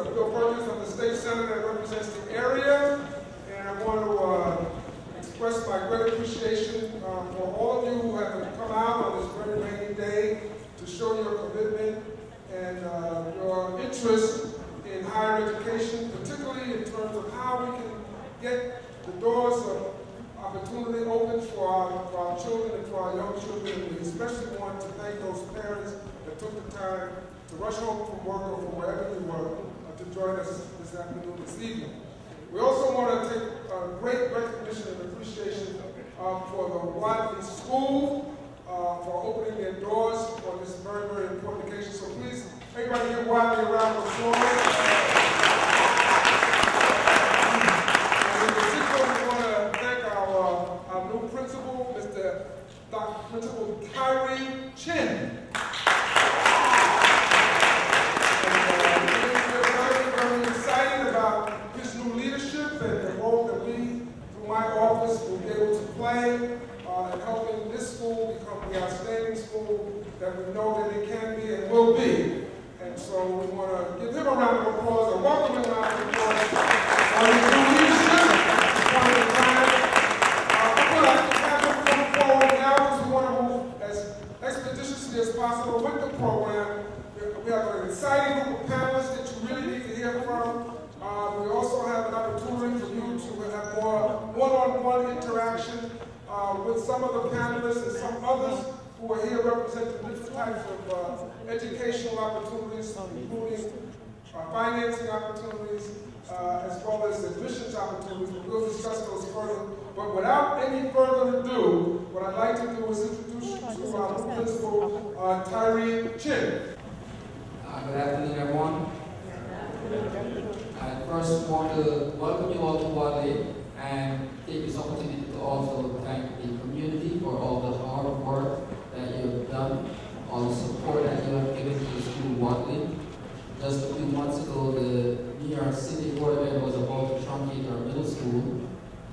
Bill Perkins from the state senate that represents the area, and I want to express my great appreciation for all of you who have come out on this very rainy day to show your commitment and your interest in higher education, particularly in terms of how we can get the doors of opportunity open for our children and for our young children. And we especially want to thank those parents that took the time to rush home from work or from wherever you were to join us this afternoon, this evening. We also want to take great recognition and appreciation for the Wadley School for opening their doors on this very, very important occasion. So please, everybody give Wadley a round of applause. Principal Tyree Chin. We're very excited about his new leadership and the role that we, through my office, will be able to play in helping this school become the outstanding school that we know that it can be and will be. And so we want to give him a round of applause and welcome him a round of applause on his new leadership. One at a time. As possible with the program. We have an exciting group of panelists that you really need to hear from. We also have an opportunity for you to have more one-on-one interaction with some of the panelists and some others who are here representing different types of educational opportunities, including financing opportunities, as well as admissions opportunities. We'll discuss those further. But without any further ado, what I'd like to do is introduce you to our new principal, Tyree Chin. Good afternoon, everyone. I first want to welcome you all to Wadley and take this opportunity to also thank the community for all the hard work that you have done, all the support that you have given to the school Wadley. Just a few months ago, the New York City Board of Ed was about to truncate our middle school,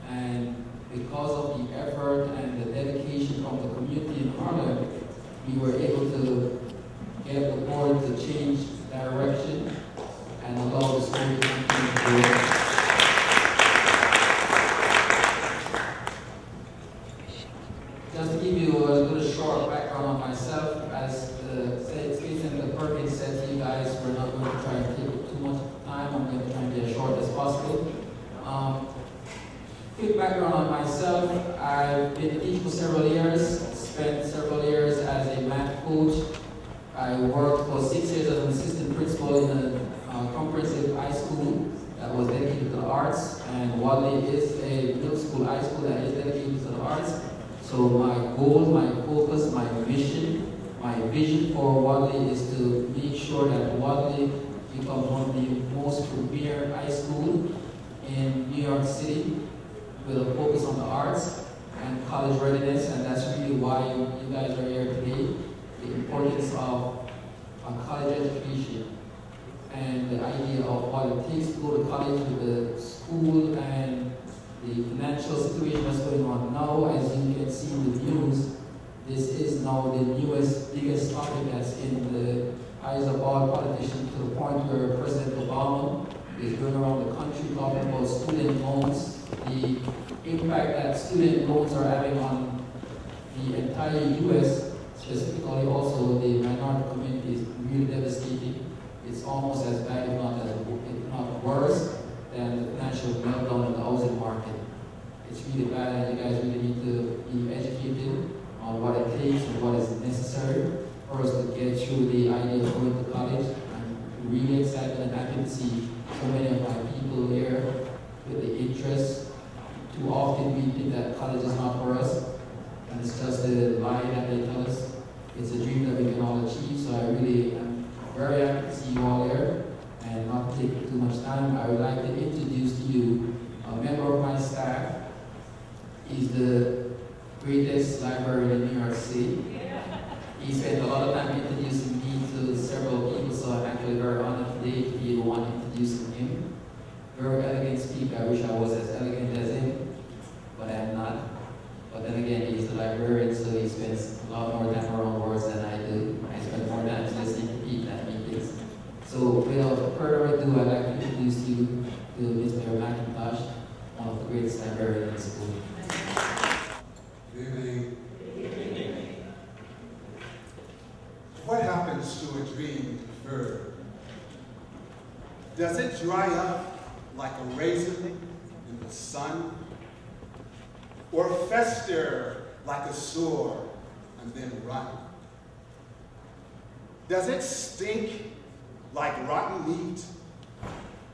and because of the effort and the dedication from the community in Harlem, we were able to get the board to change direction and allow the school to continue to grow. Just to give you a little short background on myself, as the State Senator Perkins said to you guys, we're not going to try and take too much time. I'm going to try and be as short as possible. Quick background on myself. I've been a teacher for several years, spent several years as a math coach. I worked for 6 years as an assistant principal in a comprehensive high school that was dedicated to the arts, and Wadley is a middle school high school that is dedicated to the arts. So my goal, my focus, my mission, my vision for Wadley is to make sure that Wadley becomes one of the most premier high schools in New York City, with a focus on the arts and college readiness, and that's really why you guys are here today. The importance of a college education and the idea of what it takes to go to college, with the school and the financial situation that's going on now. As you can see in the news, this is now the newest, biggest topic that's in the eyes of all politicians, to the point where President Obama is going around the country talking about student loans, the impact that student loans are having on the entire U.S., specifically also the minority community, is really devastating. It's almost as bad, if not worse, than the financial meltdown in the housing market. It's really bad, and you guys really need to be educated on what it takes and what is necessary for us to get through the idea of going to college. I'm really excited and happy to see so many of my people here with the interest. Too often we think that college is not for us, and it's just a lie that they tell us. It's a dream that we can all achieve, so I really am very happy to see you all here. And not to take too much time, I would like to introduce to you a member of my staff. He's the greatest librarian in New York City. He spent a lot of time introducing me to several people, so I'm actually very honored today to be the one introducing him. Very elegant speaker. I wish I was as elegant as him, but I'm not. But then again, he's the librarian, so he spends a lot more time around words than I do. I spend more time listening to people at meetings. So without further ado, I'd like Grace Librarian High School. Good evening. What happens to a dream deferred? Does it dry up like a raisin in the sun? Or fester like a sore and then run? Does it stink like rotten meat?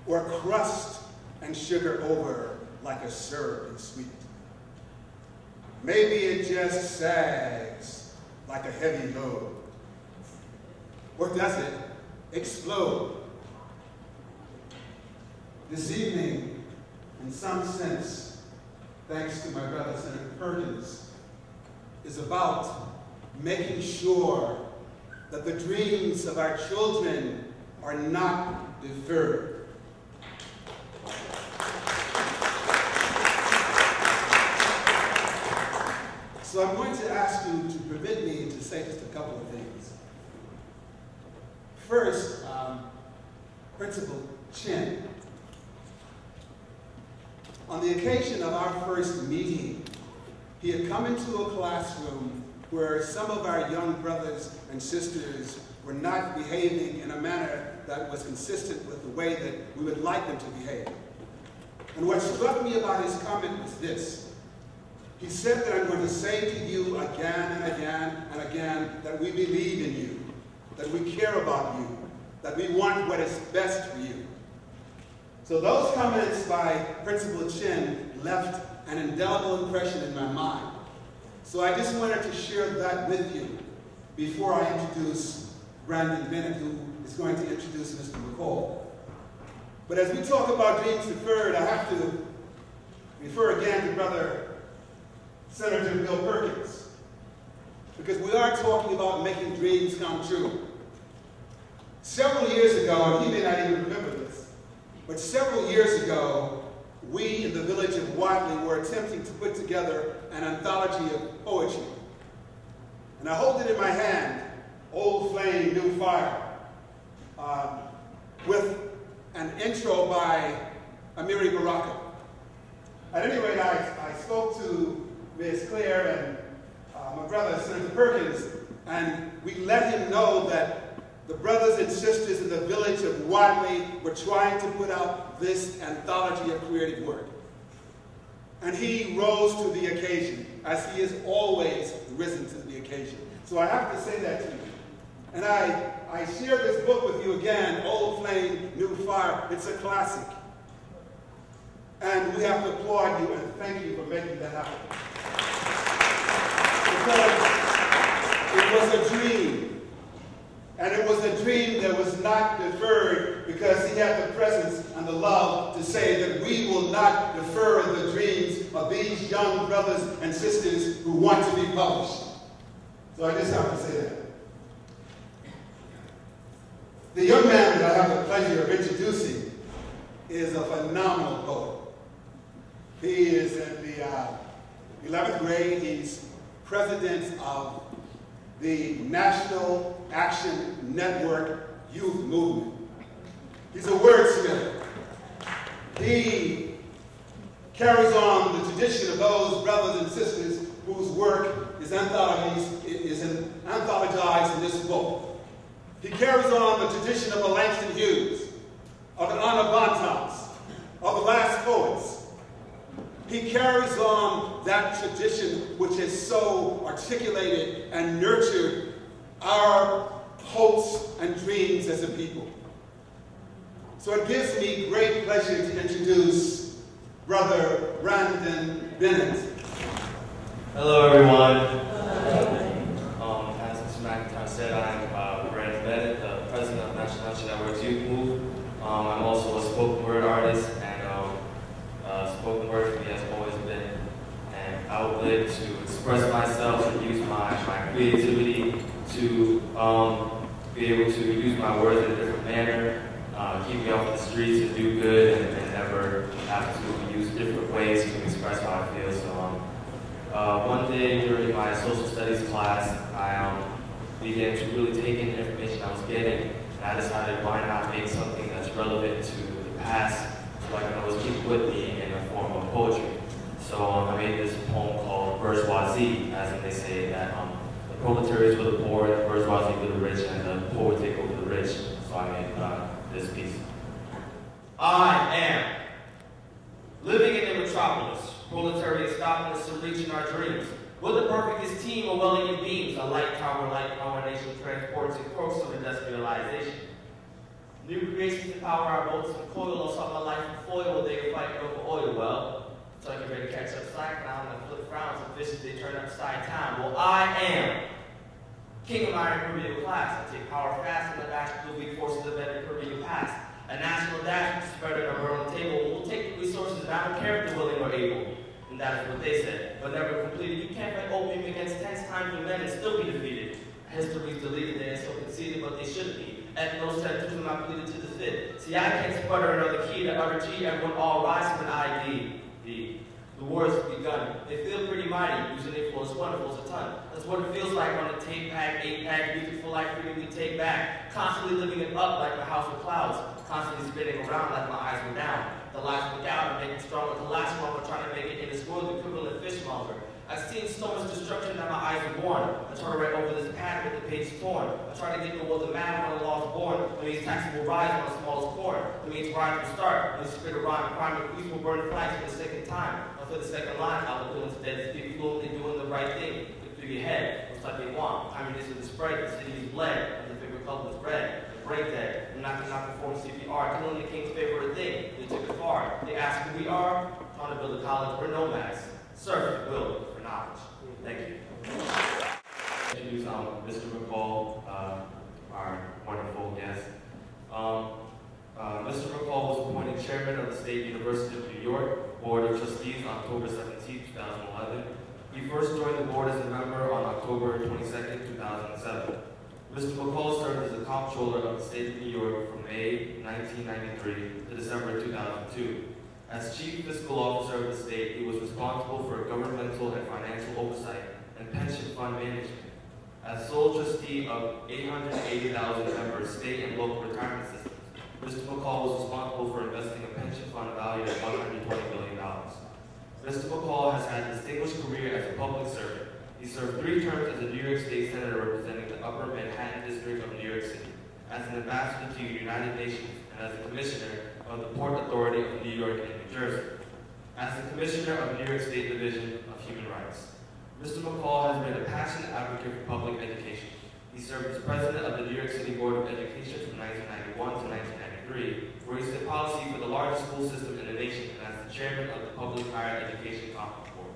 Or crust and sugar over like a syrup and sweet? Maybe it just sags like a heavy load. Or does it explode? This evening, in some sense, thanks to my brother Senator Perkins, is about making sure that the dreams of our children are not deferred. So I'm going to ask you to permit me to say just a couple of things. First, Principal Chin. On the occasion of our first meeting, he had come into a classroom where some of our young brothers and sisters were not behaving in a manner that was consistent with the way that we would like them to behave. And what struck me about his comment was this. He said that I'm going to say to you again and again and again that we believe in you, that we care about you, that we want what is best for you. So those comments by Principal Chin left an indelible impression in my mind. So I just wanted to share that with you before I introduce Brandon Bennett, who is going to introduce Mr. McCall. But as we talk about dreams deferred, I have to refer again to Brother Senator Bill Perkins, because we are talking about making dreams come true. Several years ago, and he may not even remember this, but several years ago, we in the village of Watley were attempting to put together an anthology of poetry. And I hold it in my hand, Old Flame, New Fire, with an intro by Amiri Baraka. At any rate, I spoke to Ms. Claire and my brother, Senator Perkins, and we let him know that the brothers and sisters in the village of Watley were trying to put out this anthology of creative work. And he rose to the occasion, as he has always risen to the occasion. So I have to say that to you. And I share this book with you again, Old Flame, New Fire. It's a classic. And we have to applaud you and thank you for making that happen. Because it was a dream. And it was a dream that was not deferred because he had the presence and the love to say that we will not defer the dreams of these young brothers and sisters who want to be published. So I just have to say that. The young man that I have the pleasure of introducing is a phenomenal poet. He is in the 11th grade. He's president of the National Action Network Youth Movement. He's a wordsmith. He carries on the tradition of those brothers and sisters whose work is anthologized in this book. He carries on the tradition of the Langston Hughes, of the Anna Bontemps, of the last poets. He carries on that tradition which has so articulated and nurtured our hopes and dreams as a people. So it gives me great pleasure to introduce Brother Brandon Bennett. Hello, everyone. As Mr. McIntyre said, I'm Brandon Bennett, the president of National Action Network's Youth Move. I'm also a spoken word artist, and spoken word for me has always been an outlet to express myself and use my creativity to be able to use my words in a different manner, keep me off the streets and do good, and never have to use different ways to express how I feel. So one day during my social studies class, I began to really take in the information I was getting, and I decided why not make something that's relevant to the past so I can always keep it with me in the form of poetry. So I made this poem called Bourgeoisie, as in they say that the proletariats for the poor, the bourgeoisie for the rich, and the poor would take over the rich. So I made this piece. I am living in the metropolis, proletariat stopping us from reaching our dreams. With the perfectest team of Wellington beams, a light tower like our nation transports and crooks of industrialization. New creations empower our boats and coil us on my life and foil they fight over oil well. So I get ready to catch up slack now and flip frowns and fishes they turn upside down. Well, I am king of my imperial class. I take power fast and the back to the weak forces of that imperial past. A national dash spread on our own table. We'll take the resources and I don't care if they're willing or able. And that is what they said, but never completed. You can't fight opium against 10 times the men and still be defeated. History's deleted, they ain't so conceited, but they should be. Ethnos said to them, I pleaded to the fifth. See, I can't sputter another key to utter G, everyone all rise with an ID. The war has begun. They feel pretty mighty, using their flow as wonderful as a ton. That's what it feels like on a tape pack, 8-pack, beautiful life freedom we take back. Constantly living it up like my house with clouds. Constantly spinning around like my eyes were down. The lights look out and make it stronger. The last one we're trying to make it in this world, the equivalent fishmonger. I've seen so much destruction that my eyes are born. I try to write over this pad with the page torn. I try to get the world to mad when the law is born. That means taxes will rise on the smallest corn. That means rhyme will start. When you spit a rhyme, crime and police will burn flags for the second time. Or for the second line, I will do instead. Speak fluently doing the right thing. Look through your head. Looks like they want. Ammunition is spread. The city is bled. And the favorite color is red. Break that. I'm not perform CPR. Killing the king's favorite thing. They took it far. They ask who we are. Trying to build a college. We're nomads. Surf at will for knowledge. Thank you. Introduce Mr. McCall, our wonderful guest. Mr. McCall was appointed chairman of the State University of New York Board of Trustees on October 17, 2011. He first joined the board as a member on October 22, 2007. Mr. McCall served as the comptroller of the state of New York from May 1993 to December 2002. As chief fiscal officer of the state, he was responsible for governmental and financial oversight and pension fund management. As sole trustee of 880,000 members state and local retirement systems, Mr. McCall was responsible for investing a pension fund valued at $120 billion. Mr. McCall has had a distinguished career as a public servant. He served 3 terms as a New York State Senator representing the Upper Manhattan District of New York City, as an ambassador to the United Nations, and as a commissioner of the Port Authority of New York and New Jersey, as the commissioner of New York State Division of Human Rights. Mr. McCall has been a passionate advocate for public education. He served as president of the New York City Board of Education from 1991 to 1993, where he set policy for the largest school system in the nation, and as the chairman of the Public Higher Education Conference Board,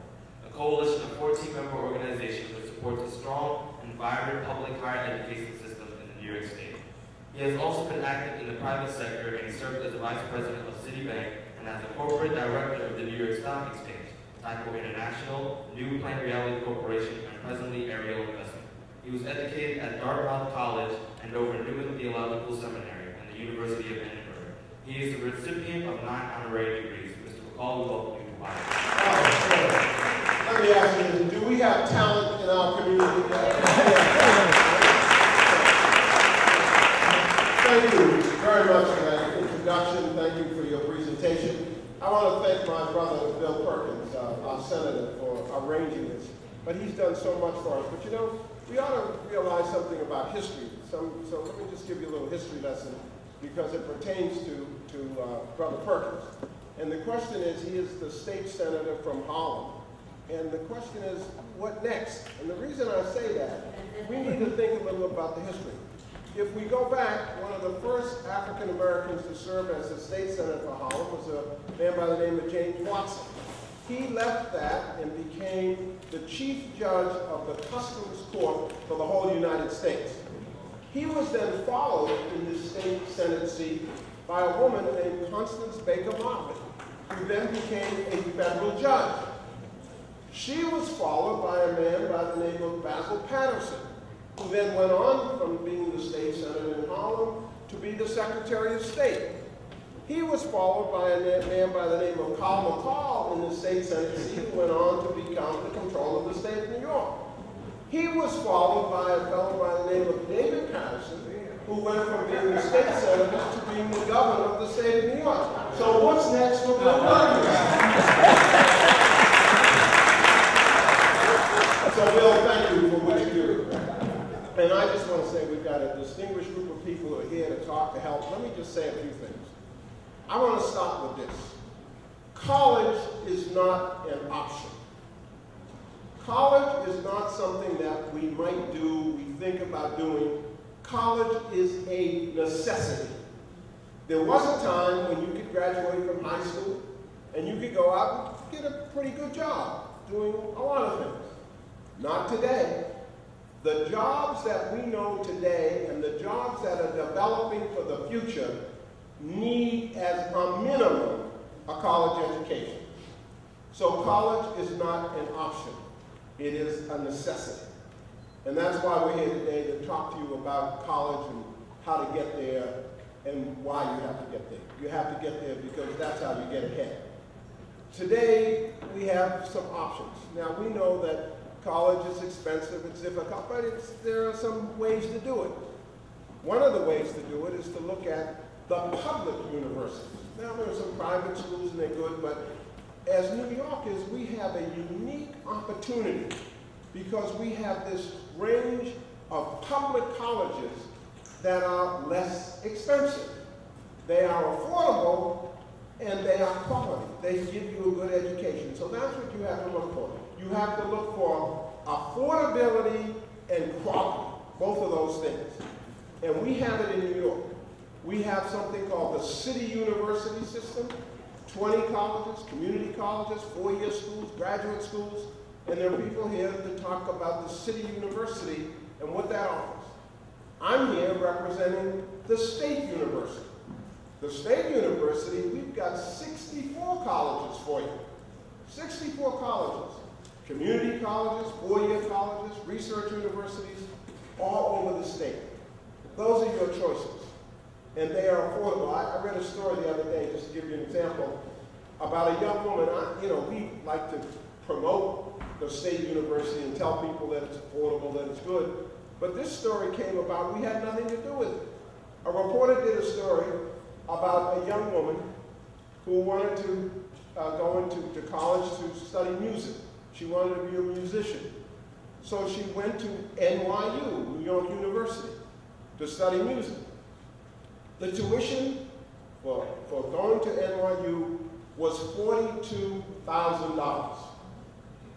a coalition of 14-member organizations that supports a strong and vibrant public higher education system in the New York State. He has also been active in the private sector, and he served as the vice president of Citibank and as the corporate director of the New York Stock Exchange, Tyco International, New Planet Reality Corporation, and presently Ariel Investment. He was educated at Dartmouth College and over Newman Theological Seminary and the University of Edinburgh. He is the recipient of 9 honorary degrees. Mr. McCall, we welcome you to Hawaii. Let me ask you this, do we have talent in our community? Thank you very much for that introduction. Thank you for your presentation. I want to thank my brother, Bill Perkins, our senator, for arranging this. But he's done so much for us. But you know, we ought to realize something about history. So let me just give you a little history lesson because it pertains to Brother Perkins. And the question is, he is the state senator from Harlem. And the question is, what next? And the reason I say that, we need to think a little about the history. If we go back, one of the first African Americans to serve as the state senator for Harlem was a man by the name of James Watson. He left that and became the chief judge of the Customs Court for the whole United States. He was then followed in the state senate seat by a woman named Constance Baker Motley, who then became a federal judge. She was followed by a man by the name of Basil Patterson, who then went on from being the state senator in Harlem to be the Secretary of State. He was followed by a man by the name of Carl McCall in the state senate seat, who went on to become the controller of the state of New York. He was followed by a fellow by the name of David Patterson, who went from being the state senator to being the governor of the state of New York. So what's next for Bill Perkins? So, Bill, thank you for what you do. And I just want to say we've got a distinguished group of people who are here to talk, to help. Let me just say a few things. I want to start with this. College is not an option. College is not something that we might do, we think about doing. College is a necessity. There was a time when you could graduate from high school and you could go out and get a pretty good job doing a lot of things. Not today. The jobs that we know today and the jobs that are developing for the future need, as a minimum, a college education. So college is not an option. It is a necessity. And that's why we're here today, to talk to you about college and how to get there and why you have to get there. You have to get there because that's how you get ahead. Today, we have some options. Now, we know that college is expensive, it's difficult, but there are some ways to do it. One of the ways to do it is to look at the public universities. Now, there are some private schools and they're good, but as New Yorkers, we have a unique opportunity because we have this range of public colleges that are less expensive. They are affordable and they are quality. They give you a good education. So that's what you have to look for. You have to look for affordability and quality, both of those things. And we have it in New York. We have something called the City University system, 20 colleges, community colleges, 4-year schools, graduate schools, and there are people here to talk about the City University and what that offers. I'm here representing the State University. The State University, we've got 64 colleges for you. 64 colleges. Community colleges, 4-year colleges, research universities, all over the state. Those are your choices. And they are affordable. I read a story the other day, just to give you an example, about a young woman. We like to promote the State University and tell people that it's affordable, that it's good. But this story came about, we had nothing to do with it. A reporter did a story about a young woman who wanted to go into college to study music. She wanted to be a musician. So she went to NYU, New York University, to study music. The tuition for going to NYU was $42,000.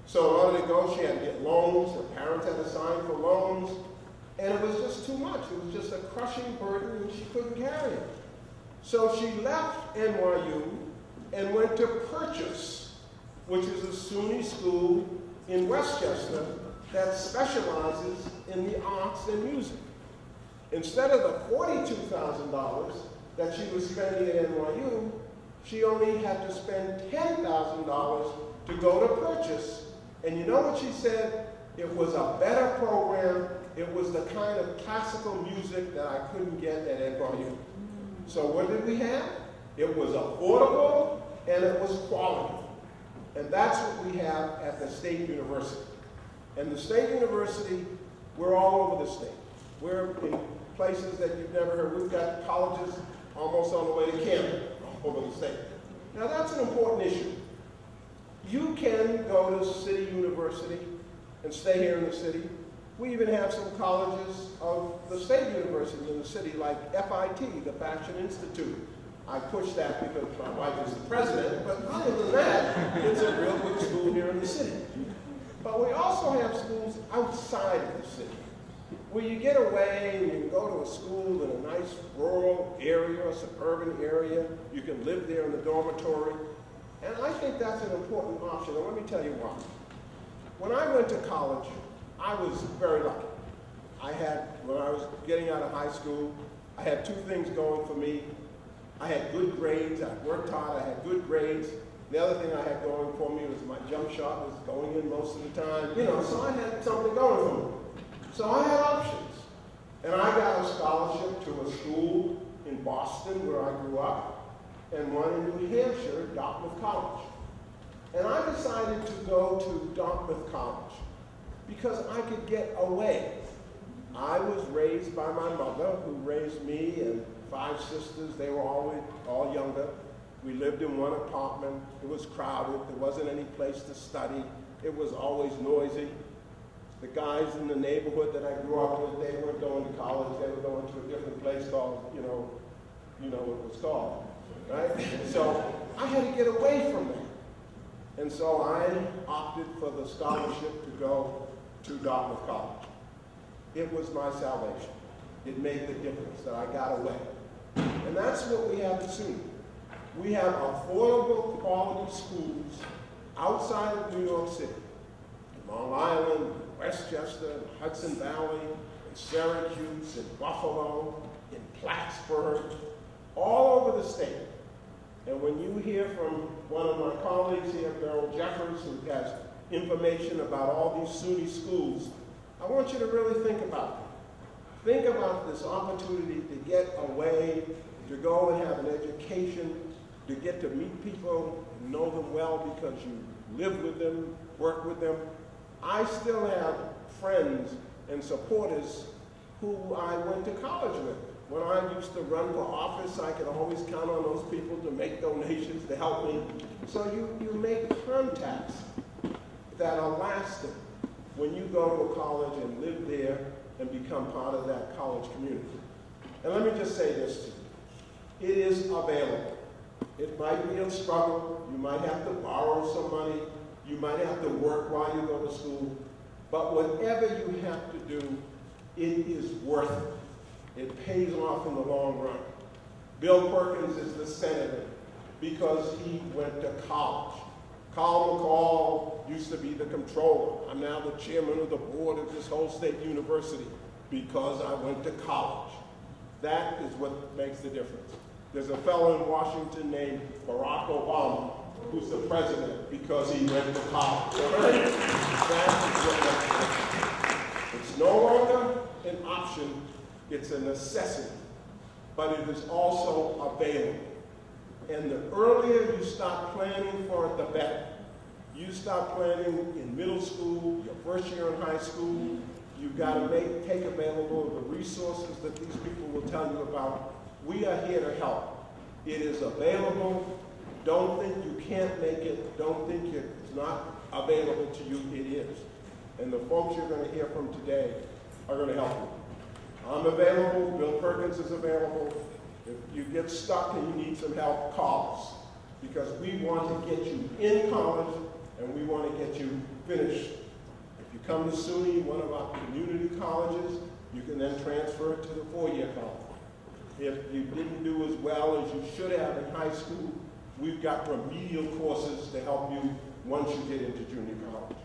So in order to go, she had to get loans. Her parents had to sign for loans. And it was just too much. It was just a crushing burden, and she couldn't carry it. So she left NYU and went to Purchase, which is a SUNY school in Westchester that specializes in the arts and music. Instead of the $42,000 that she was spending at NYU, she only had to spend $10,000 to go to Purchase. And you know what she said? It was a better program. It was the kind of classical music that I couldn't get at NYU. So what did we have? It was affordable and it was quality. And that's what we have at the State University. And the State University, we're all over the state. We're in places that you've never heard. We've got colleges almost on the way to Canada, all over the state. Now that's an important issue. You can go to City University and stay here in the city. We even have some colleges of the State University in the city, like FIT, the Fashion Institute. I push that because my wife is the president, but other than that, it's a real good school here in the city. But we also have schools outside of the city, where you get away and you can go to a school in a nice rural area, a suburban area. You can live there in the dormitory. And I think that's an important option, and let me tell you why. When I went to college, I was very lucky. When I was getting out of high school, I had two things going for me. I had good grades, I worked hard, I had good grades. The other thing I had going for me was my jump shot was going in most of the time. So I had something going for me. So I had options. And I got a scholarship to a school in Boston where I grew up, and one in New Hampshire, Dartmouth College. And I decided to go to Dartmouth College because I could get away. I was raised by my mother, who raised me and 5 sisters. They were all younger. We lived in one apartment. It was crowded. There wasn't any place to study. It was always noisy. The guys in the neighborhood that I grew up with, they weren't going to college. They were going to a different place called, you know what it was called, right? So I had to get away from that. And so I opted for the scholarship to go to Dartmouth College. It was my salvation. It made the difference that I got away. And that's what we have at SUNY. We have affordable quality schools outside of New York City. In Long Island, Westchester, Hudson Valley, in Syracuse, in Buffalo, in Plattsburgh, all over the state. And when you hear from one of my colleagues here, Beryl Jeffers, who has information about all these SUNY schools, I want you to really think about it. Think about this opportunity to get away, to go and have an education, to get to meet people and know them well because you live with them, work with them. I still have friends and supporters who I went to college with. When I used to run for office, I could always count on those people to make donations to help me. So you make contacts that are lasting when you go to a college and live there and become part of that college community. And let me just say this to you. It is available. It might be a struggle. You might have to borrow some money. You might have to work while you go to school. But whatever you have to do, it is worth it. It pays off in the long run. Bill Perkins is the senator because he went to college. Carl McCall used to be the controller. I'm now the chairman of the board of this whole state university because I went to college. That is what makes the difference. There's a fellow in Washington named Barack Obama who's the president because he went to college. That is what makes the difference. It's no longer an option, it's a necessity, but it is also available. And the earlier you start planning for it, the better. You start planning in middle school, your first year in high school. You've got to take available the resources that these people will tell you about. We are here to help. It is available. Don't think you can't make it. Don't think it's not available to you. It is. And the folks you're going to hear from today are going to help you. I'm available. Bill Perkins is available. If you get stuck and you need some help, call us. Because we want to get you in college and we want to get you finished. If you come to SUNY, one of our community colleges, you can then transfer to the four-year college. If you didn't do as well as you should have in high school, we've got remedial courses to help you once you get into junior college.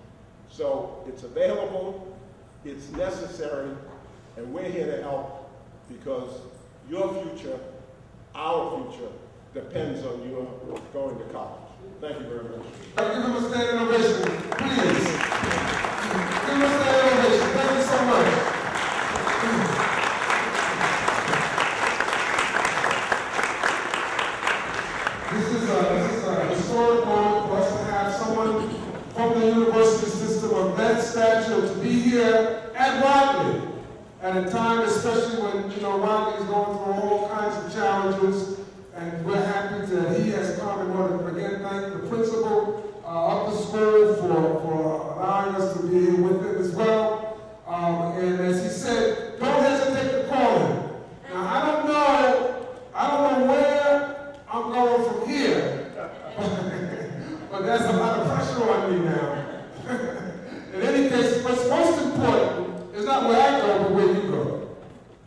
So it's available, it's necessary, and we're here to help because your future, our future, depends on you going to college. Thank you very much. Give him a standing ovation, please. Give him a standing ovation. Thank you so much. This is a historic moment for us to have someone from the university system of that stature to be here at Rodney at a time, especially when Rodney is going through all kinds of challenges, and we're happy that he has come and want to again thank the principal of the school for allowing us to be here with him as well. And as he said, don't hesitate to call him. Now I don't know where I'm going from here, but there's a lot of pressure on me now. In any case, what's most important is not where I go, but where you go.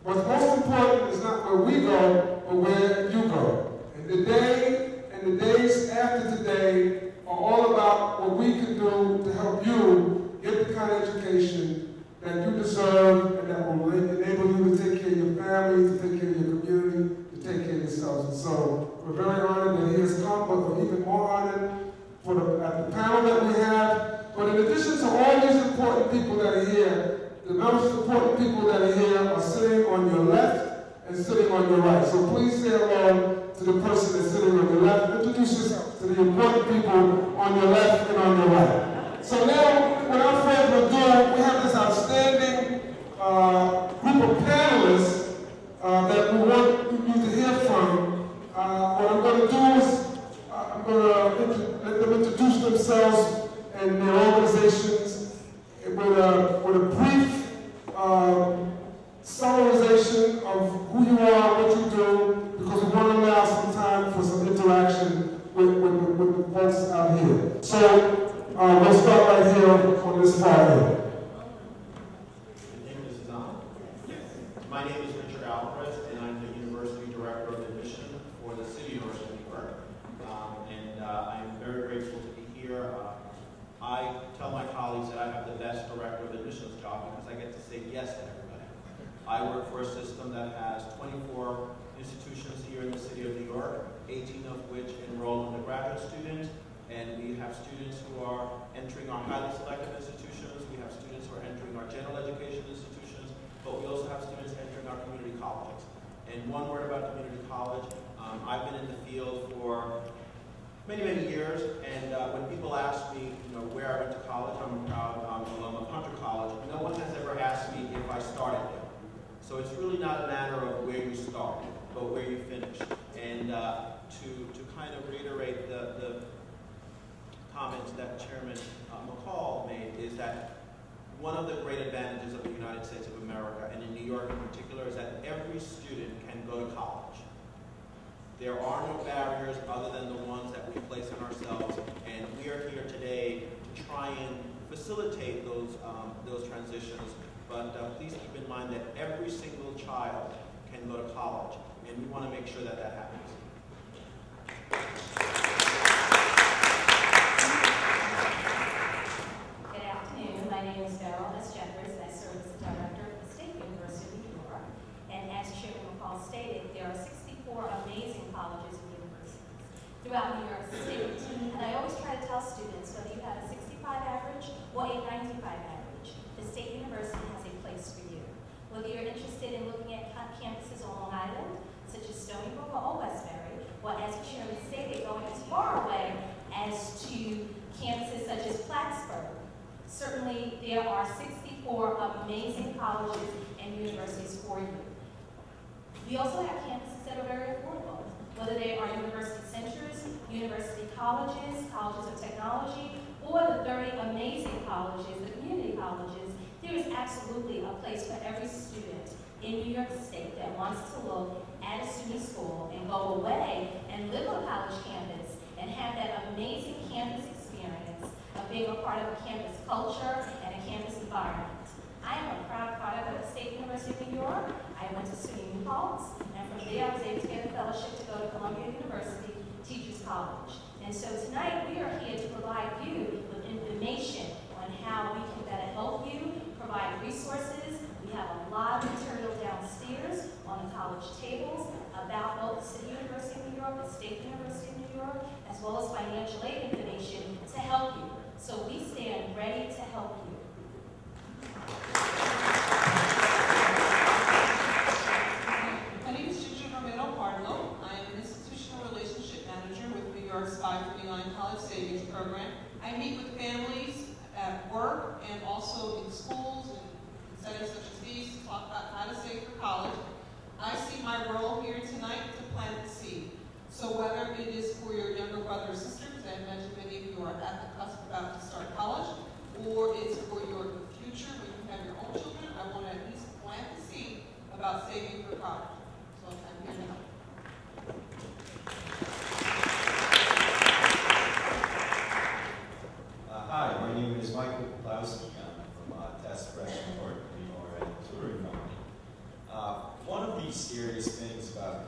What's most important is not where we go, but where you go. And the day and the days after today are all about what we can do to help you get the kind of education that you deserve and that will enable you to take care of your family, to take care of your community, to take care of yourselves. And so we're very honored that he has come, but we're even more honored for the panel that we have. But in addition to all these important people that are here, the most important people that are here are sitting on your left and sitting on your right. So please say hello to the person that's sitting on your left. Introduce yourself to the important people on your left and on your right. So now, without further ado, we have this outstanding group of panelists that we want you to hear from. What I'm going to do is I'm going to let them introduce themselves and their organizations with a My name is Richard Alvarez, and I'm the University Director of Admission for the City University of New York. I'm very grateful to be here. I tell my colleagues that I have the best Director of Admissions job because I get to say yes to everybody. I work for a system that has 24 institutions here in the City of New York, 18 of which enroll undergraduate students, and we have students who are entering our highly selective institutions, we have students who are entering our general education institutions, but we also have students entering our community colleges. And one word about community college, I've been in the field for many, many years, and when people ask me, where I went to college, I'm a proud alum of Hunter College. No one has ever asked me if I started there. So it's really not a matter of where you start, but where you finish. And to kind of reiterate the comments that Chairman McCall made is that one of the great advantages of the United States of America, and in New York in particular, is that every student can go to college. There are no barriers other than the ones that we place on ourselves, and we are here today to try and facilitate those transitions. But please keep in mind that every single child can go to college, and we want to make sure that that happens. Good afternoon. My name is Beryl S. Jeffers, and I serve as the Director of the State University of New York. And as Chairman McCall stated, there are 64 amazing colleges and universities throughout New York State. And I always try to tell students, whether you have a 65 average or a 95 average, the State University has a place for you. Whether you're interested in looking at campuses on Long Island, such as Stony Brook or Westbury, or as the Chairman stated, going as far away as to campuses such as Plattsburgh. Certainly, there are 64 amazing colleges and universities for you. We also have campuses that are very affordable, whether they are university centers, university colleges, colleges of technology, or the very amazing colleges, the community colleges. There is absolutely a place for every student in New York State that wants to look at a SUNY school and go away and live on a college campus and have that amazing campus experience of being a part of a campus culture and a campus environment. I am a proud product of the State University of New York. I went to SUNY New Paltz, and from there I was able to get a fellowship to go to Columbia University Teachers College. And so tonight we are here to provide you with information on how we can better help you, provide resources. We have a lot of material downstairs on the college tables about both the City University of New York, the State University of New York, as well as financial aid information to help you. So we stand ready to help you. My name is Ginger Romero Barlow. I am an institutional relationship manager with New York's 539 College Savings Program. I meet with families at work and also in schools and in settings such as these to talk about how to save for college. I see my role here tonight to plant the seed. So whether it is for your younger brother or sister, because I imagine many of you are at the cusp about to start college, or it's for your future when you have your own children, I want to at least plant the seed about saving for college. So I'm here to help. Hi, my name is Michael Plowski. I'm from Test Prep Report, and Touring Company. One of the scariest things about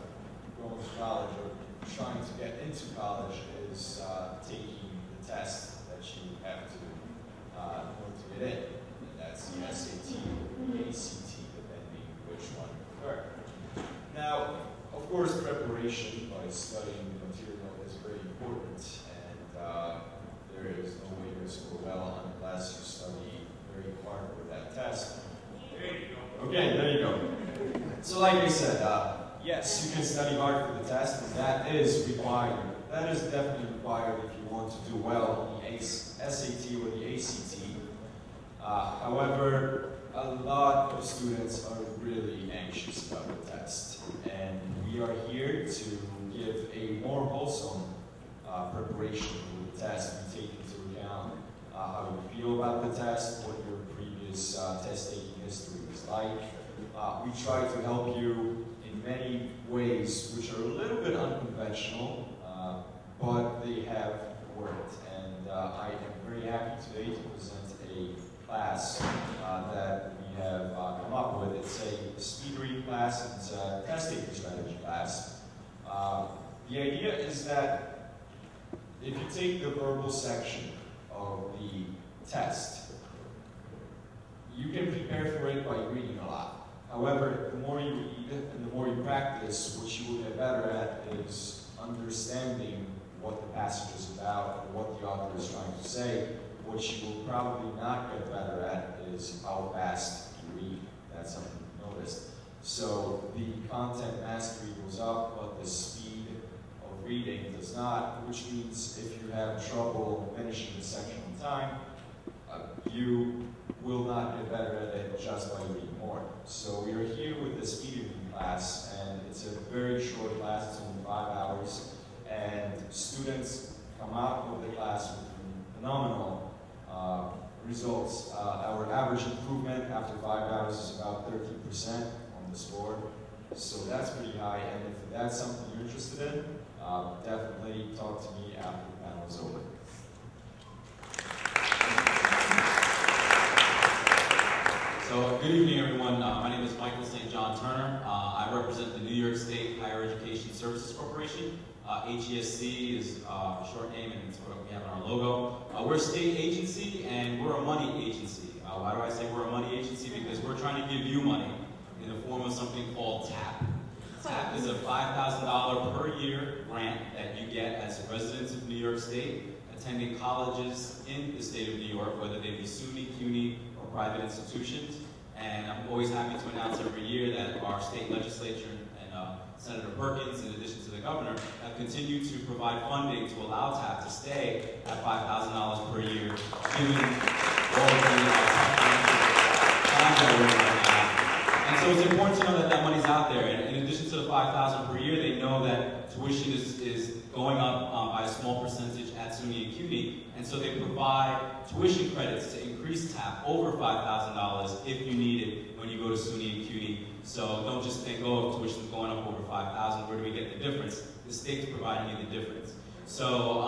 going to college or trying to get into college is taking the test that you have to in order to get in. And that's the SAT or the ACT, depending which one you prefer. Now, of course, preparation by studying the material is very important, and there is no way to score well unless you study very hard for that test. There you go. Okay, there you go. So like I said, yes, you can study hard for the test, and that is required. That is definitely required if you want to do well on the SAT or the ACT. However, a lot of students are really anxious about the test, and we are here to give a more wholesome preparation for the test. We take into account how you feel about the test, what your previous test-taking history was like. We try to help you in many ways which are a little bit unconventional, but they have worked. And I am very happy today to present a class that we have come up with. It's a speed reading class, and it's a test-taking strategy class. The idea is that if you take the verbal section of the test, you can prepare for it by reading a lot. However, the more you read and the more you practice, what you will get better at is understanding what the passage is about and what the author is trying to say. What you will probably not get better at is how fast you read. That's something you've noticed. So the content mastery goes up, but the speed of reading does not, which means if you have trouble finishing the section on time, you will not get better at it just by reading more. So we are here with the speed reading class, and it's a very short class, it's only 5 hours, and students come out of the class with phenomenal results. Our average improvement after 5 hours is about 13% on the score, so that's pretty high, and if that's something you're interested in, definitely talk to me after the panel is over. So, good evening, everyone. My name is Michael St. John Turner. I represent the New York State Higher Education Services Corporation. HESC is a short name, and it's what we have on our logo. We're a state agency, and we're a money agency. Why do I say we're a money agency? Because we're trying to give you money in the form of something called TAP. TAP is a $5,000 per year grant that you get as residents of New York State, attending colleges in the state of New York, whether they be SUNY, CUNY, or private institutions. And I'm always happy to announce every year that our state legislature and Senator Perkins, in addition to the governor, have continued to provide funding to allow TAP to stay at $5,000 per year, given all of the times that we're in right now. And so it's important to know that that money's out there. And in addition to the $5,000 per year, they know that tuition is going up by a small percentage at SUNY and CUNY. And so they provide tuition credits to increase TAP over $5,000 if you need it when you go to SUNY and CUNY. So don't just think, oh, tuition's going up over $5,000, where do we get the difference? The state's providing you the difference. So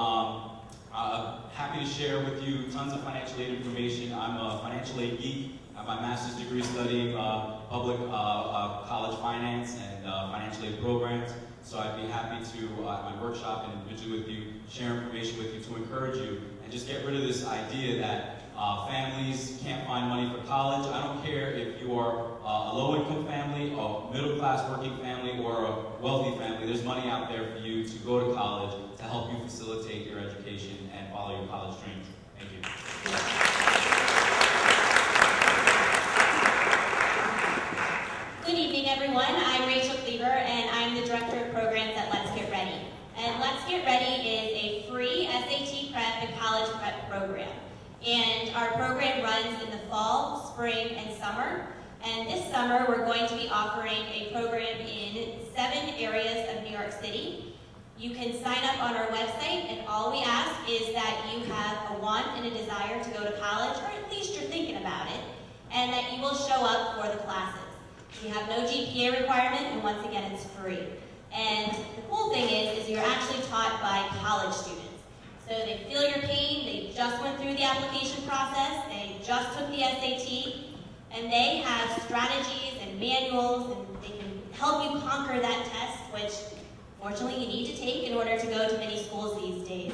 happy to share with you tons of financial aid information. I'm a financial aid geek. I have my master's degree studying public college finance and financial aid programs. So I'd be happy to, at my workshop and individually with you, share information with you to encourage you and just get rid of this idea that families can't find money for college. I don't care if you are a low-income family, a middle-class working family, or a wealthy family. There's money out there for you to go to college to help you facilitate your education and follow your college dreams. Thank you. Good evening, everyone. I'm Rachel Cleaver, and I'm the Director of Programs at Let's Get Ready. And Let's Get Ready is a free SAT prep and college prep program. And our program runs in the fall, spring, and summer. And this summer, we're going to be offering a program in 7 areas of New York City. You can sign up on our website, and all we ask is that you have a want and a desire to go to college, or at least you're thinking about it, and that you will show up for the classes. We have no GPA requirement, and once again, it's free. And the cool thing is you're actually taught by college students. So they feel your pain, they just went through the application process, they just took the SAT, and they have strategies and manuals, and they can help you conquer that test, which fortunately you need to take in order to go to many schools these days.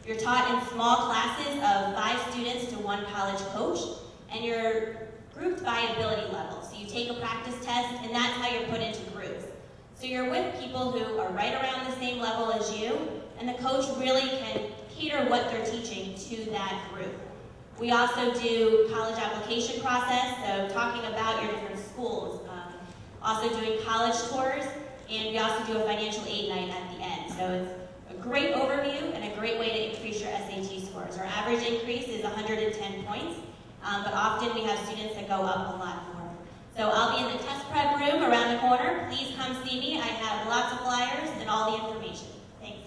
You're taught in small classes of 5 students to 1 college coach, and you're grouped by ability level. So you take a practice test, and that's how you're put into groups. So you're with people who are right around the same level as you, and the coach really can cater what they're teaching to that group. We also do college application process, so talking about your different schools. Also doing college tours, and we also do a financial aid night at the end. So it's a great overview and a great way to increase your SAT scores. Our average increase is 110 points, but often we have students that go up a lot more. So I'll be in the test prep room around the corner. Please come see me. I have lots of flyers and all the information. Thanks.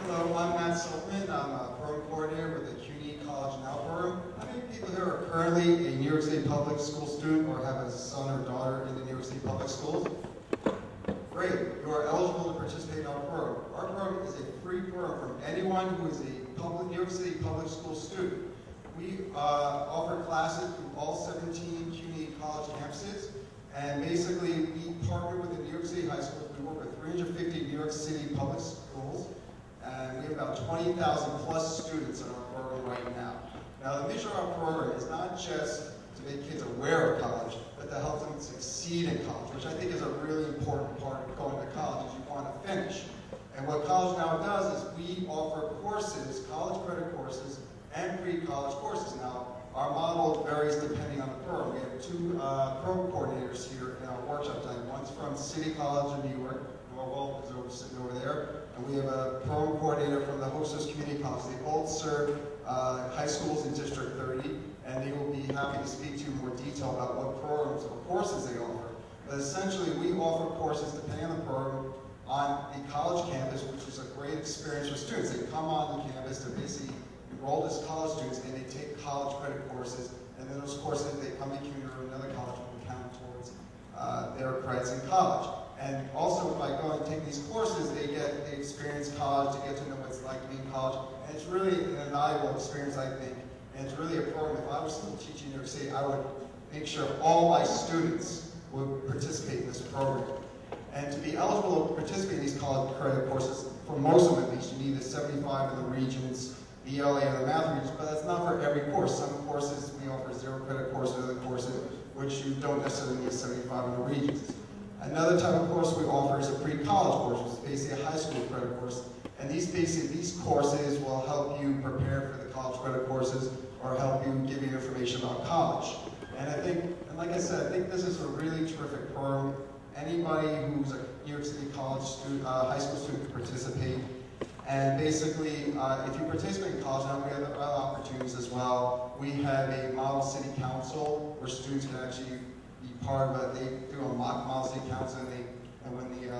Hello, I'm Matt Silverman. I'm a program coordinator with the CUNY College Now program. How many people here are currently a New York State public school student or have a son or daughter in the New York State public schools? Great, you are eligible to participate in our program. Our program is a free program from anyone who is a New York City public school student. We offer classes through all 17 CUNY college campuses. And basically, we partner with the New York City high schools. We work with 350 New York City public schools. And we have about 20,000 plus students in our program right now. Now, the mission of our program is not just to make kids aware of college, but to help them succeed in college, which I think is a really important part of going to college, is you want to finish. And what College Now does is we offer courses, college credit courses, and pre-college courses. Now, our model varies depending on the program. We have two program coordinators here in our workshop time. One's from City College in New York, Norwell is sitting over there, and we have a program coordinator from the Hostess Community College. They both serve high schools in District 30, and they will be happy to speak to you in more detail about what programs or courses they offer. But essentially, we offer courses depending on the program on the college campus, which is a great experience for students. They come on the campus to basically enroll as college students, and they take college credit courses, and then those courses, if they come to CUNY or another college, will count towards their credits in college. And also, by going and taking these courses, they experience college, they get to know what it's like to be in college, and it's really an invaluable experience, I think. And it's really a program. If I was still teaching in New York City, I would make sure all my students would participate in this program. And to be eligible to participate in these college credit courses, for most of them at least, you need the 75 in the regions, the ELA and the math regions, but that's not for every course. Some courses we offer 0 credit courses, other courses which you don't necessarily need 75 in the regions. Another type of course we offer is a pre-college course, which is basically a high school credit course. And these courses will help you prepare for the college credit courses or help you give you information about college. And I think, and like I said, I think this is a really terrific program. Anybody who's a New York City college student, high school student can participate. And basically, if you participate in college, now we have other opportunities as well. We have a model city council where students can actually be part of it. They do a mock model city council, and when the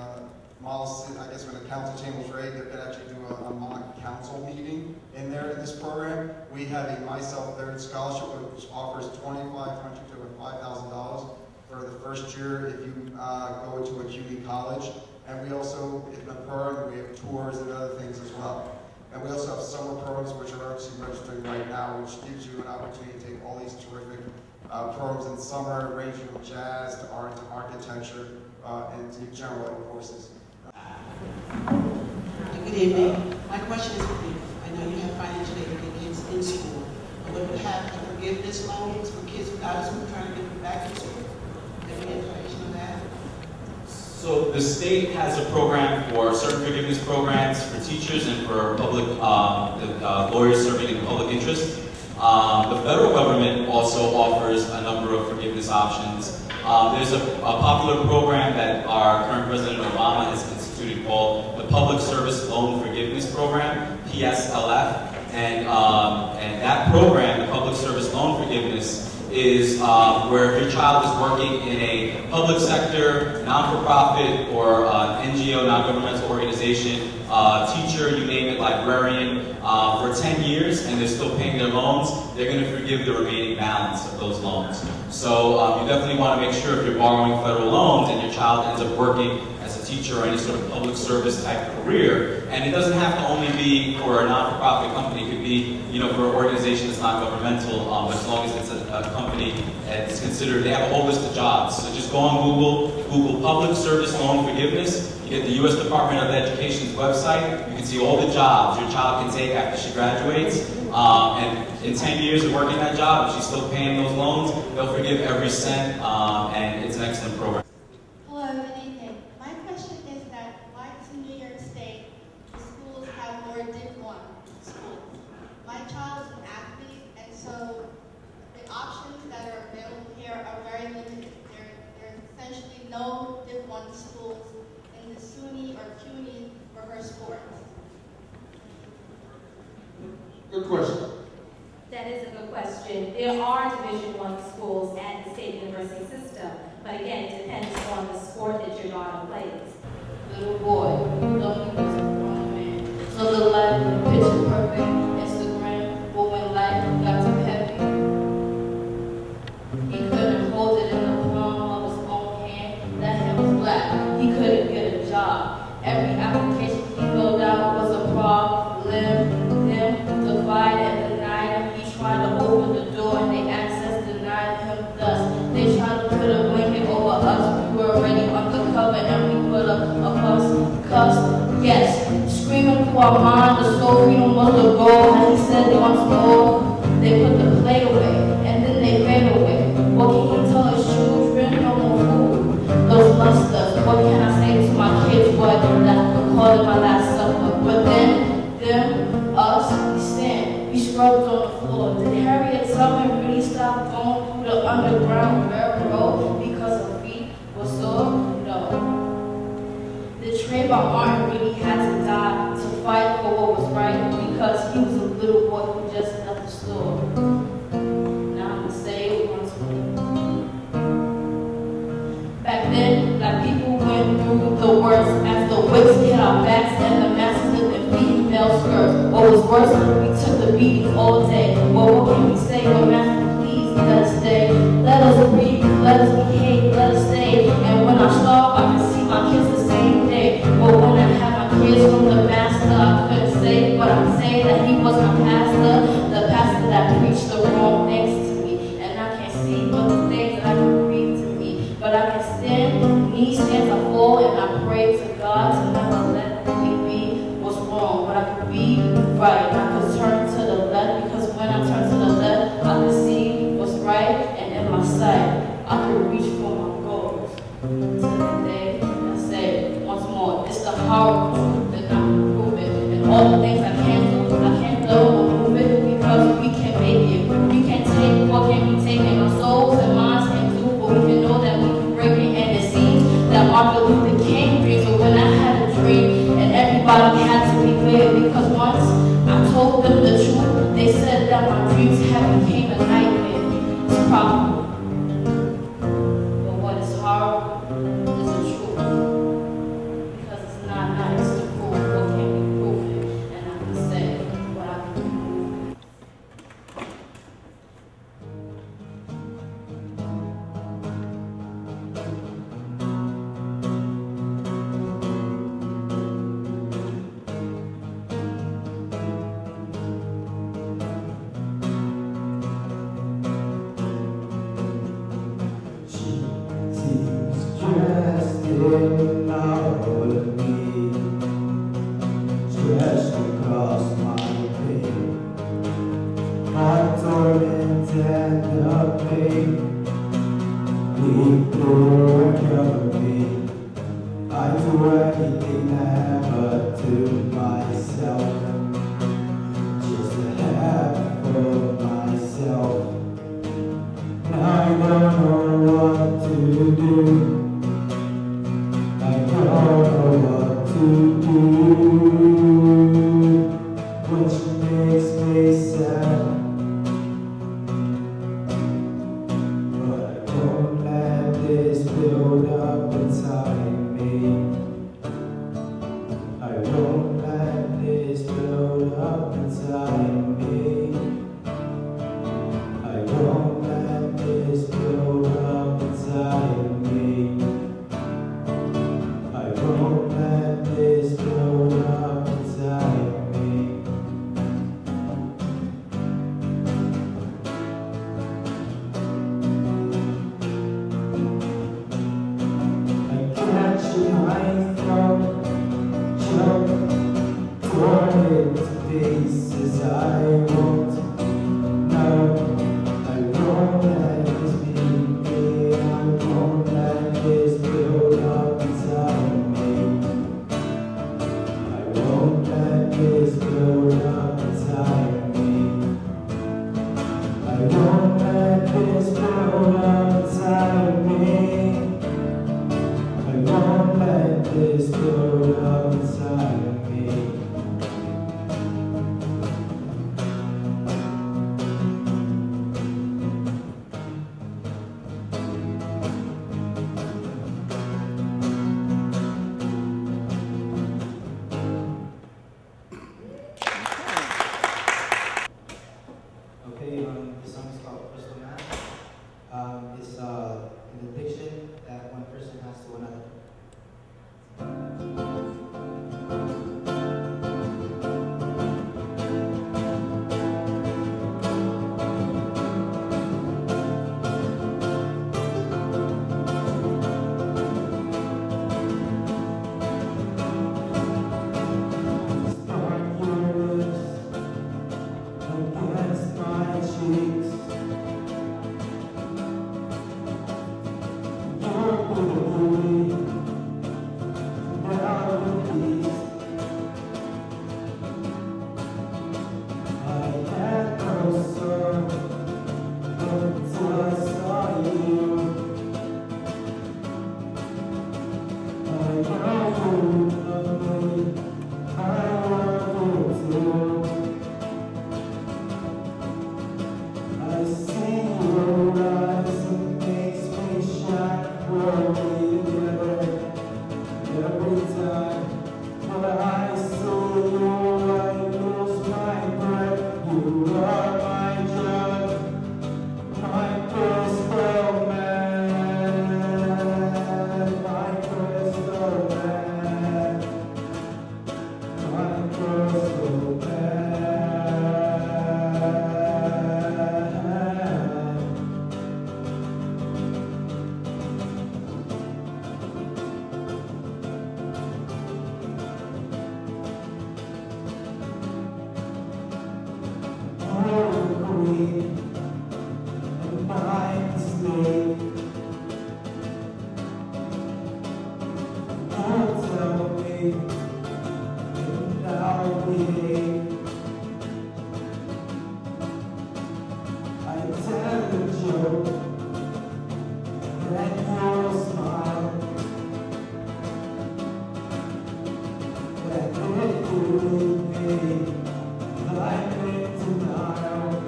model city, I guess when the council chamber is ready, they could actually do a mock council meeting in there in this program. We have a Myself Third scholarship, which offers $2,500 to $5,000 for the first year if you go into a CUNY college. And we also, in the program, we have tours and other things as well. And we also have summer programs which are actually registering right now, which gives you an opportunity to take all these terrific programs in summer, ranging from jazz to art to architecture and to general ed courses. Good evening. My question is for you. I know you have financial aid for kids in school. But would you have forgiveness loans for kids without school trying to get them back in school? Any information on that? So the state has a program for certain forgiveness programs for teachers and for public lawyers serving in the public interest. The federal government also offers a number of forgiveness options. There's a popular program that our current President Obama has instituted called the Public Service Loan Forgiveness Program, PSLF. And that program, the Public Service Loan Forgiveness, is where if your child is working in a public sector, non-for-profit, or NGO, non-governmental organization, teacher, you name it, librarian, for 10 years and they're still paying their loans, they're going to forgive the remaining balance of those loans. So you definitely want to make sure if you're borrowing federal loans and your child ends up working as a teacher or any sort of public service type career, and it doesn't have to only be for a non-for-profit company, it could be, you know, for an organization that's not governmental, but as long as it's a company that's considered, they have a whole list of jobs. So just go on Google Public Service Loan Forgiveness. You get the U.S. Department of Education's website. You can see all the jobs your child can take after she graduates. And in 10 years of working that job, if she's still paying those loans, they'll forgive every cent, and it's an excellent program. Hello, good evening. My question is that why does in New York State the schools have more Div 1 schools? My child is an athlete, and so the options that are available here are very limited. There's essentially no Div 1 schools in the SUNY or CUNY for her sports. Good question. That is a good question. There are Division I schools at the state university system, but again, it depends on the sport that your daughter plays. Little boy, though he was a grown man, so the life picture perfect Instagram, but when life got too heavy, he couldn't hold it in the palm of his own hand. That hand was black. He couldn't get a job. Every application he filled out was a problem. Him, divide and deny him. He tried to for our mind, the soul freedom was the goal. And he said once more, they put the plate away, and then they fade away. What can he tell his children? No more food. Those lusters, what can I say to my kids? What that could call it my last supper. But then, them, us, we stand. We scrubbed on the floor. Did Harriet Tubman really stop going through the Underground Railroad because her feet were sore? No. The Trayvon Martin really had to die to fight for what was right because he was a little boy who just left the store. Now I'm gonna say it once more. Back then, black people went through the worst as the whips hit our backs and the masses in the female skirts. What was worse, we took the beatings all day. Well, what can we say? Well, master, please let us stay. Let us breathe, let us behave, let us stay. And when I starve, I can see my kids the same day. But when I had my kids from the master, I couldn't say, but I can say that he was my pastor, the pastor that preached the wrong things to me. And I can't see but the things that I can read to me. But I can stand, knees stand, I fall, and I pray to God to never let me be what's wrong. But I could be right, I could turn to the left, because when I turn to the left, I can see what's right, and in my sight, I can reach for my goals. Today, I say once more, it's the horrible truth that I can prove it. And all the things I can't do or move it, because we can make it. We can take what can be taken. Our souls and minds can do, but we can know that we can break it. And it seems that Martin Luther King dreams, but when I had a dream, and everybody had to be clear, because once I told them the truth, they said that my dreams had became a nightmare. It's a problem. But what is horrible is the truth. Because it's not nice to prove what can be proven, and I can say what I can prove. Dressed in melody, stretched across my pain, my torment and the pain, lead through and cover me. I do anything ever to myself, just to have for myself. I don't know what to do. I don't know what to do, which makes me sad. But I won't let this build up inside me. I won't let this build up inside me. I won't let this build up inside me. I won't let this build up inside me. I catch a knife from jump, torn into pieces. I won't, no. I won't let this be me. I won't let this build up inside me. I won't let this build up inside me. I won't let this build up inside me. I won't let this build up inside me. safe. Now tell me, and I'll behave. I tell a joke, and you'll smile. That it would be like in denial.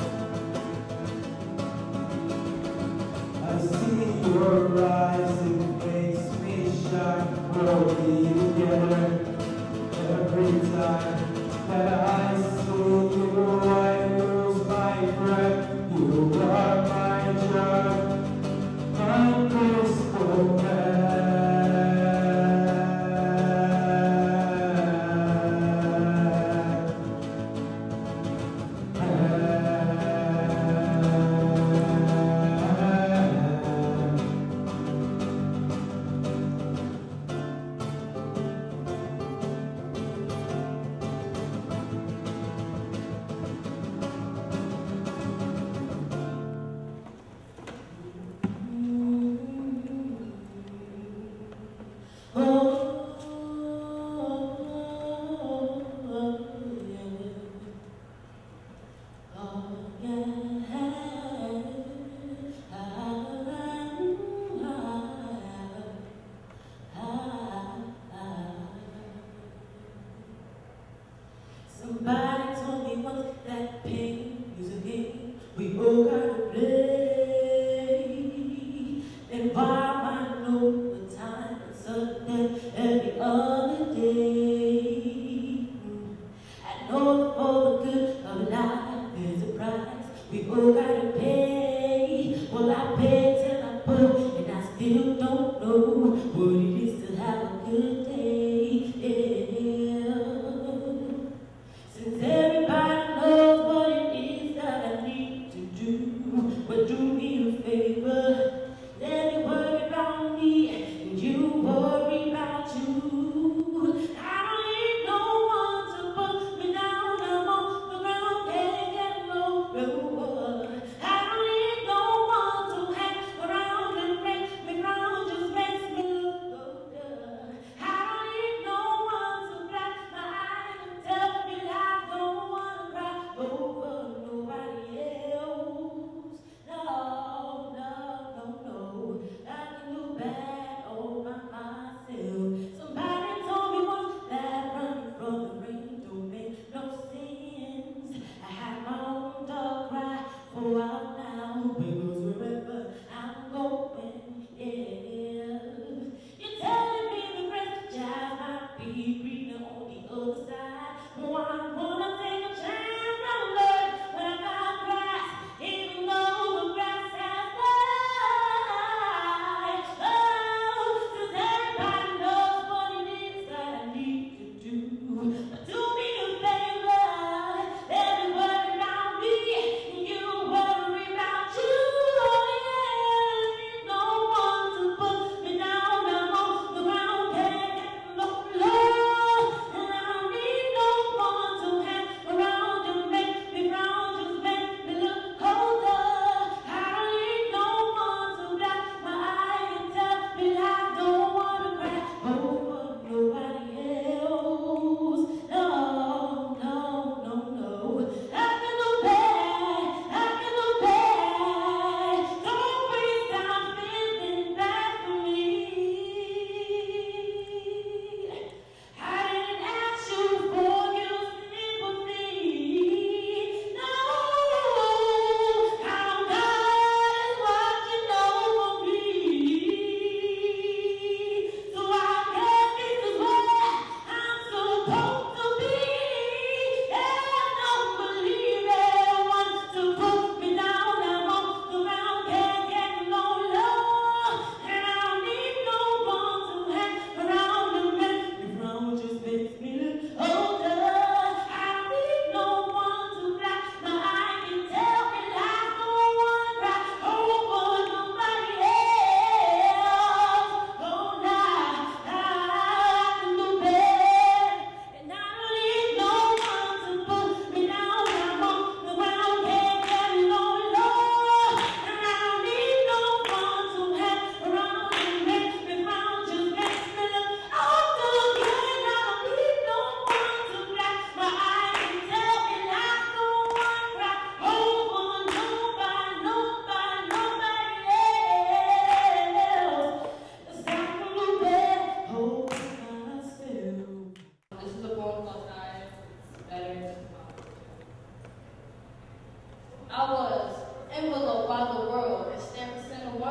I see your eyes, it makes me shine. We'll be together every time that I see you. I lose my breath. You are my drug, my peaceful Somebody told me once that pain is a game we all gotta play. And while I know the time is up there every other day, I know that for the good of life there's a price we all gotta pay. Well, I paid till I put, and I still don't know what it is to have a good day. Yeah. Since everybody knows what it is that I need to do, but do me a favor, let me worry about me and you worry about you. I don't need no one to put me down, I'm on the ground, can't get low. I don't need no one to hang around and make me frown, just makes me look good. I don't need no one to black my eyes and tell me I don't wanna cry over nobody else. No, no, no, no, I can do bad all by myself. Somebody told me once that running from the rain don't make no sense. I had my own dog cry for a while now, because wherever I'm going, yeah. You're telling me the grass child might be greener on the other side. Oh, I wanna take a chance on love when I got grass, even though the grass has died. Oh,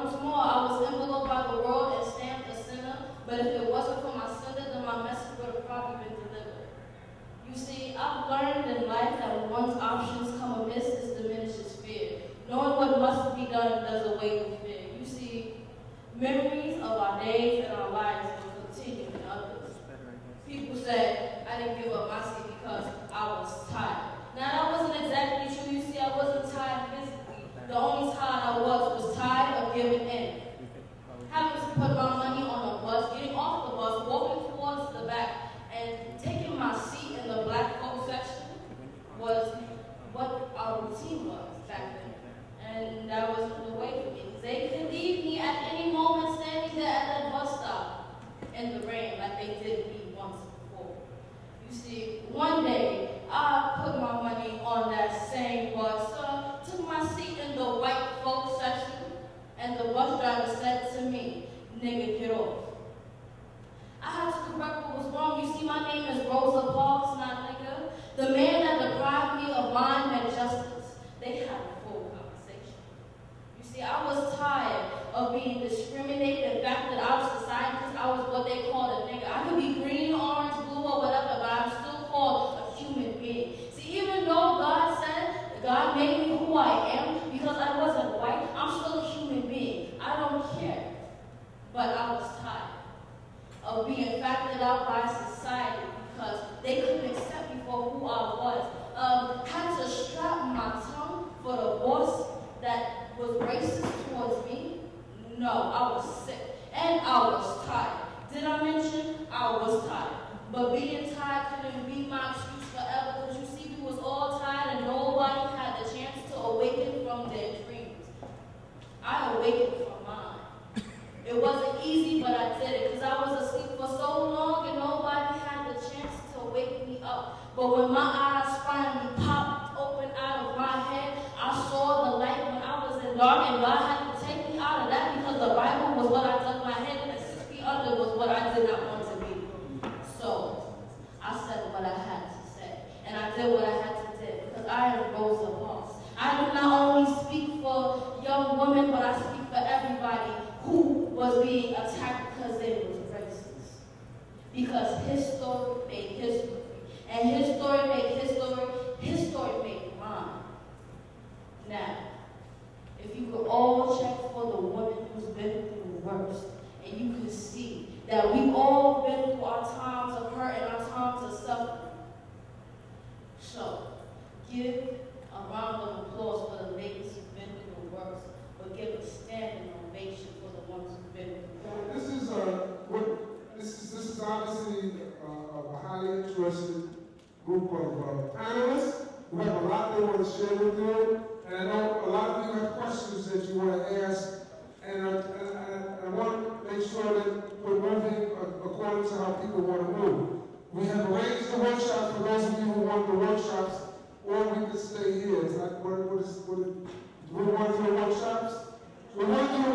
once more, I was enveloped by the world and stamped a sinner, but if it wasn't for my sender, then my message would have probably been delivered. You see, I've learned in life that when one's options come amiss, this diminishes fear. Knowing what must be done does away with fear. You see, memories of our days and our lives will continue in others. People said I didn't give up my seat because I was tired. Now that wasn't exactly true. You see, I wasn't tired physically. The only tired I was tired of giving in. Having to put my money on a bus, getting off the bus, walking towards the back, and taking my seat in the black folk section was what our routine was back then. And that wasn't the way for me. They could leave me at any moment standing there at that bus stop in the rain like they did me once before. You see, one day I put my money on that same bus, took my seat in the white folk section, and the bus driver said to me, "Nigga, get off." I had to correct what was wrong. You see, my name is Rosa Parks, not nigga. The man that deprived me of mine had justice. They had a full conversation. You see, I was tired of being discriminated and factored out of society because I was what they call a nigga. I could be green, orange, blue, or whatever, but I'm still called a human being. See, even though God said, God made me who I am because I wasn't white, I'm still a human being. I don't care. But I was tired of being factored out by society because they couldn't accept me for who I was. Had to strap my tongue for the boss that was racist towards me. No, I was sick and I was tired. Did I mention I was tired? But being tired couldn't be my excuse forever because you see we was all tired and nobody had the chance to awaken from their dreams. I awakened from mine. It wasn't easy, but I did it because I was asleep for so long and nobody had the chance to wake me up. But when my eyes finally popped open out of my head, I saw the light when I was in dark, and God had to take me out of that because the Bible was what I dug my head in, and 6 feet under was what I did not want to be. So I said what I had to say, and I did what I had to do because I am Rosa Parks. I do not only speak for young women, but I speak for everybody who was being attacked because they was racist. Because his story made history. And his story made his story made mine. Now, if you could all check for the woman who's been through the worst, and you could see that we've all been through our times of hurt and our times of suffering. So, give a round of applause for the ladies who've been through the worst, but give a standing ovation for the ones who've been through the worst. This is obviously a highly interested group of panelists who have a lot they want to share with you, and I know a lot of you have questions that you want to ask, and I want to make sure that we're moving according to how people want to move. We have arranged the workshops for those of you who want the workshops, or we could stay here. Is that we want to do the workshops? We want to do